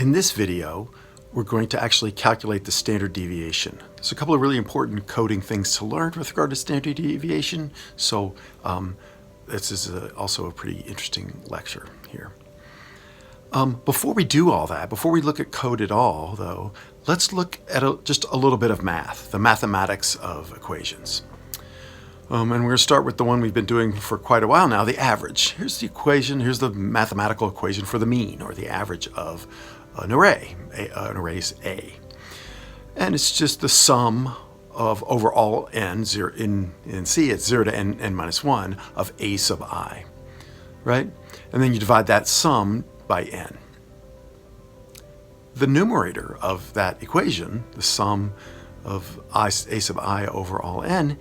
In this video, we're going to actually calculate the standard deviation. There's a couple of really important coding things to learn with regard to standard deviation, so this is also a pretty interesting lecture here. Before we do all that, before we look at code at all, though, let's look at just a little bit of math, the mathematics of equations. And we're going to start with the one we've been doing for quite a while now, the average. Here's the equation, here's the mathematical equation for the mean, or the average of an array. An array is A. And it's just the sum of over all n, in C, it's 0 to n minus 1, of A sub I, right? And then you divide that sum by n. The numerator of that equation, the sum of A sub I over all n,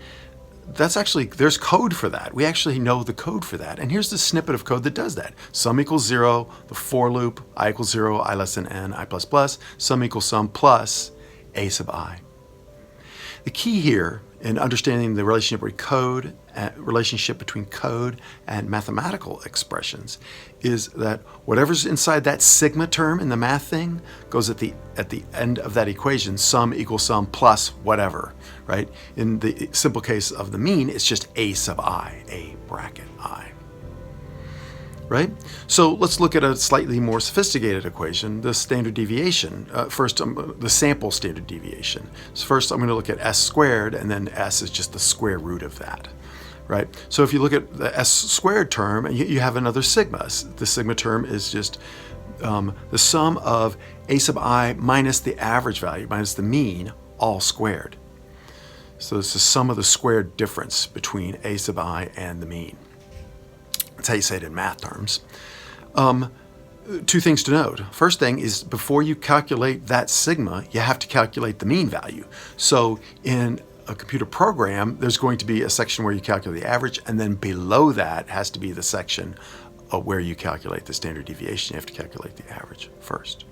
that's actually, there's code for that. We actually know the code for that. And here's the snippet of code that does that. Sum equals 0, the for loop, I equals 0, I less than n, I plus plus, sum equals sum plus A sub I. The key here in understanding the relationship between code and mathematical expressions is that whatever's inside that sigma term in the math thing goes at the end of that equation, sum equals sum plus whatever, right? In the simple case of the mean, it's just A sub I, A bracket I, right? So let's look at a slightly more sophisticated equation, the standard deviation. First, the sample standard deviation. So first, I'm going to look at s squared, and then s is just the square root of that, right? So if you look at the s squared term, you have another sigma. The sigma term is just the sum of A sub I minus the average value, minus the mean, all squared. So it's the sum of the squared difference between A sub I and the mean. That's how you say it in math terms. Two things to note. First thing is, before you calculate that sigma, you have to calculate the mean value. So in a computer program, there's going to be a section where you calculate the average, and then below that has to be the section where you calculate the standard deviation. You have to calculate the average first.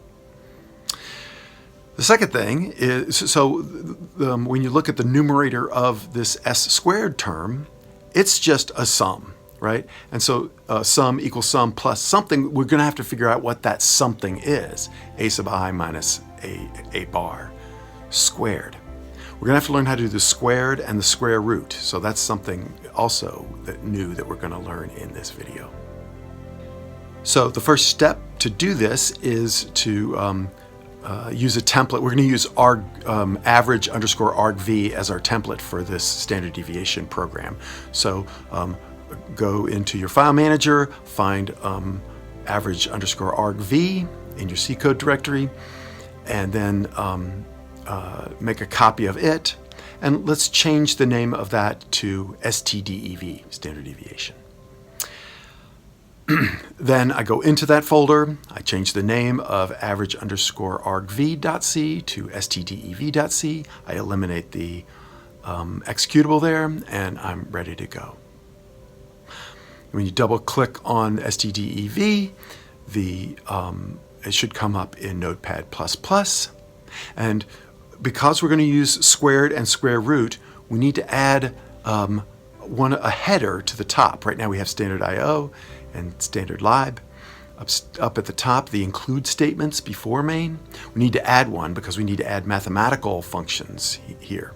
The second thing is, when you look at the numerator of this s squared term, it's just a sum, right? And so sum equals sum plus something. We're going to have to figure out what that something is. A sub I minus a bar squared. We're going to have to learn how to do the squared and the square root. So that's something also new that we're going to learn in this video. So the first step to do this is to use a template. We're going to use average underscore argv as our template for this standard deviation program. So go into your file manager, find average underscore argv in your C code directory, and then make a copy of it. And let's change the name of that to stdev, standard deviation. Then I go into that folder, I change the name of average underscore argv.c to stdev.c. I eliminate the executable there, and I'm ready to go. When you double click on stdev, it should come up in Notepad++. And because we're going to use squared and square root, we need to add a header to the top. Right now we have standard IO and standard lib. Up at the top, the include statements before main. We need to add one because we need to add mathematical functions here.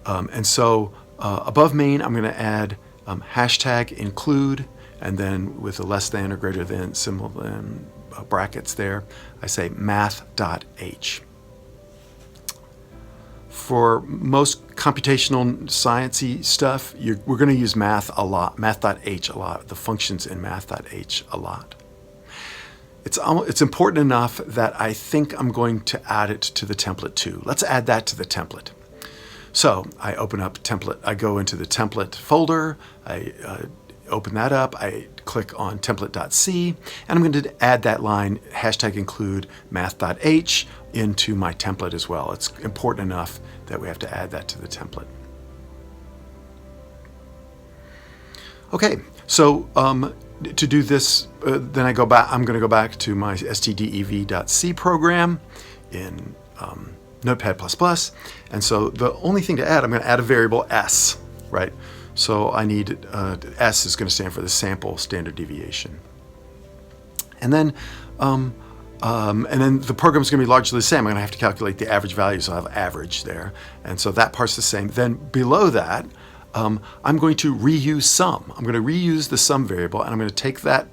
And so above main, I'm going to add hashtag include, and then with a less than or greater than symbol and brackets there, I say math.h. For most computational sciencey stuff, we're going to use math a lot, math.h a lot, the functions in math.h a lot. It's important enough that I think I'm going to add it to the template too. Let's add that to the template. So I open up template, I go into the template folder, I open that up, I click on template.c, and I'm going to add that line, hashtag include math.h, into my template as well. It's important enough that we have to add that to the template. Okay, so to do this, then I'm going to go back to my stdev.c program in Notepad++, and so the only thing to add, I'm going to add a variable s, right? So I need, S is going to stand for the sample standard deviation. And then And then the program is going to be largely the same. I'm going to have to calculate the average value, so I'll have average there. And so that part's the same. Then below that, I'm going to reuse sum. I'm going to reuse the sum variable, and I'm going to take that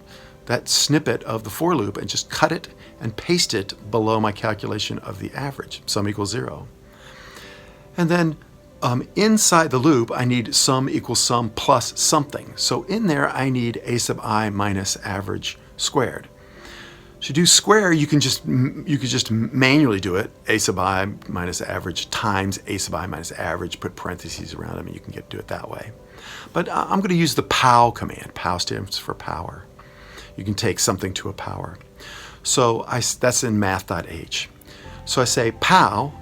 snippet of the for loop and just cut it and paste it below my calculation of the average, sum equals 0. And then inside the loop, I need sum equals sum plus something. So in there, I need a sub I minus average squared. To do square, you could just manually do it, a sub I minus average times a sub I minus average, put parentheses around them, and you can do it that way. But I'm going to use the pow command. Pow stands for power. You can take something to a power. So that's in math.h. So I say pow,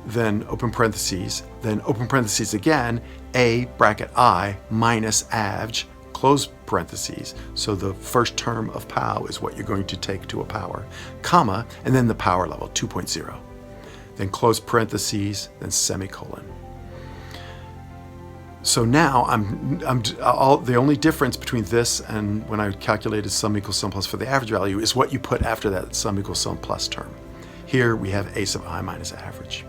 then open parentheses again, a bracket I minus avg, close parentheses. So the first term of pow is what you're going to take to a power, comma, and then the power level, 2.0. Then close parentheses, then semicolon. So now the only difference between this and when I calculated sum equals sum plus for the average value is what you put after that sum equals sum plus term. Here we have a sub I minus average.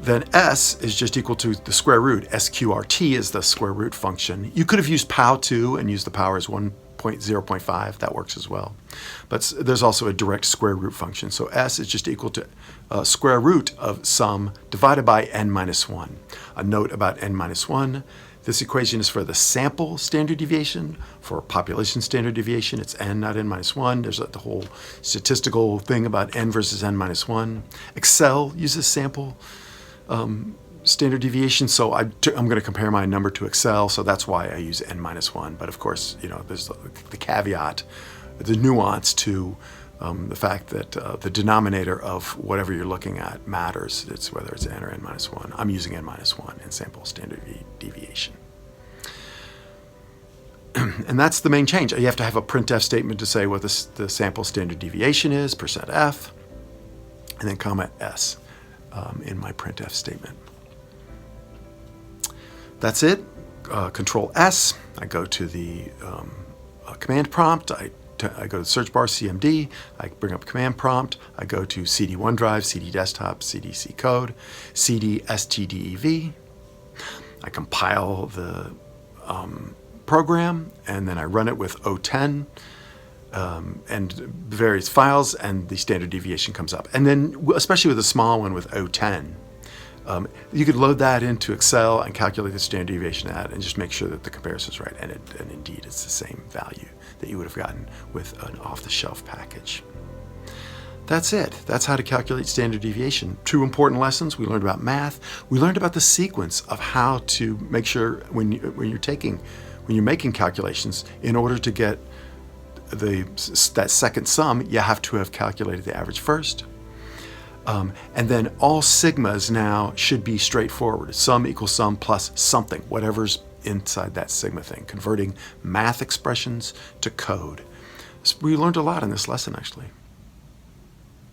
Then s is just equal to the square root. sqrt is the square root function. You could have used pow2 and used the power as 1.0.5. That works as well. But there's also a direct square root function. So s is just equal to square root of sum divided by n minus 1. A note about n minus 1. This equation is for the sample standard deviation. For population standard deviation, it's n, not n minus 1. There's the whole statistical thing about n versus n minus 1. Excel uses sample standard deviation, so I'm going to compare my number to Excel, so that's why I use n minus 1. But of course, there's the caveat, the nuance to the fact that the denominator of whatever you're looking at matters. It's whether it's n or n minus 1. I'm using n minus 1 in sample standard deviation. And that's the main change. You have to have a printf statement to say what the sample standard deviation is, %f, and then comma s. In my printf statement. That's it. Control S. I go to the command prompt. I go to the search bar, CMD. I bring up command prompt. I go to CD OneDrive, CD Desktop, CD C Code, CD stdev. I compile the program, and then I run it with O10. And various files, and the standard deviation comes up. And then, especially with a small one with O10, you could load that into Excel and calculate the standard deviation of that and just make sure that the comparison is right. And indeed, it's the same value that you would have gotten with an off-the-shelf package. That's it. That's how to calculate standard deviation. 2 important lessons. We learned about math. We learned about the sequence of how to make sure when you're making calculations, in order to get that second sum, you have to have calculated the average first. And then all sigmas now should be straightforward. Sum equals sum plus something, whatever's inside that sigma thing, converting math expressions to code. We learned a lot in this lesson, actually.